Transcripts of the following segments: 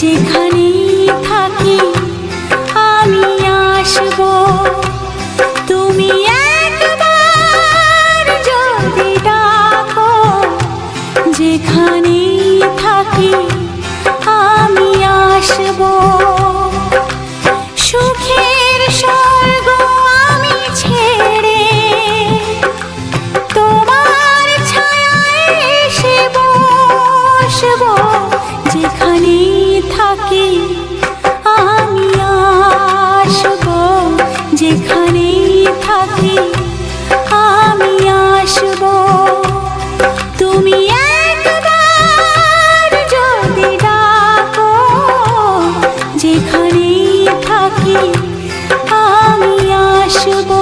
যেখানেই থাকি আমি আসবো। তুমি একবার যদি ডাকো, যেখানেই থাকি আমি আসবো। সুখের স্বর্গ আমি ছেড়ে তোমার ছায়ায় এসে বসবো। যেখানেই থাকি আমি আসবো, যেখানেই থাকি আমি আসবো। তুমি একবার যদি ডাকো, যেখানেই থাকি আমি আসবো।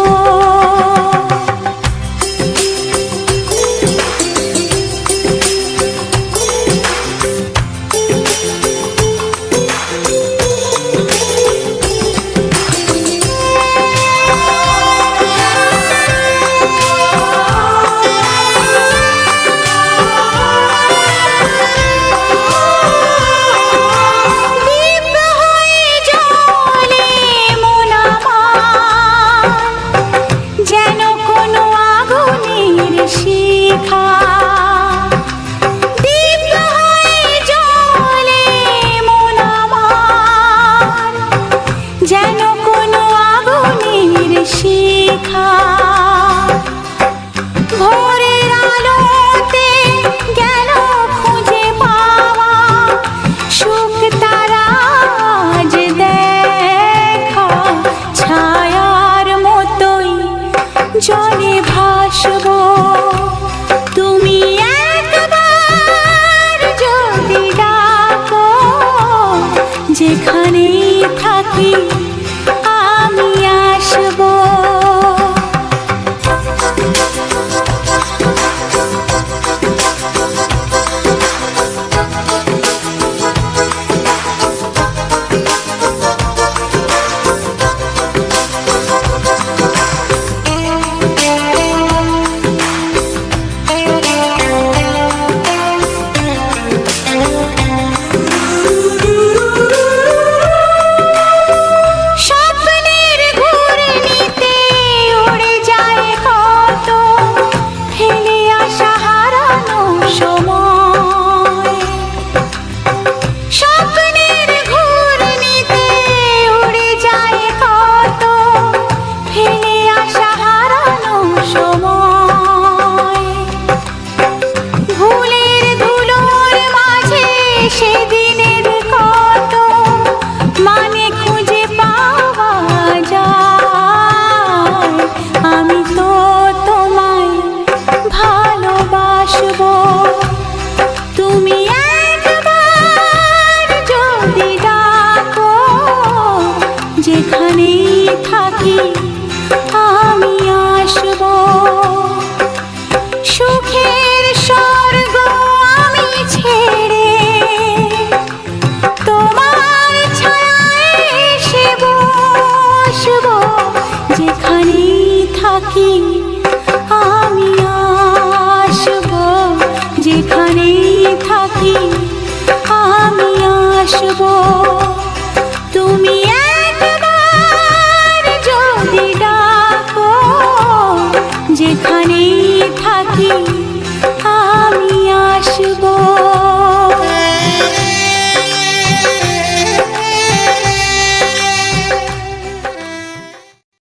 ভোরের আলোতে গেল খুঁজে পাওয়া সুখ তারা আজ দেখা। ছায়ার মতোই জলে ভাসবো। তুমি একবার যদি ডাকো, যেখানেই থাকি আমি আসবো। সেদিনের কত মানে খুঁজে পাওয়া যায়। আমি তো তোমায় ভালোবাসবো। তুমি একবার যদি ডাকো, যেখানেই থাকি আমি আসবো। সুখের স্বর্গ আমি ছেড়ে তোমার ছায়ায় এসে বসবো। যেখানেই থাকি আমি আসবো, যেখানেই থাকি আমি আসবো। তুমি একবার যদি ডাকো, যেখানেই থাকি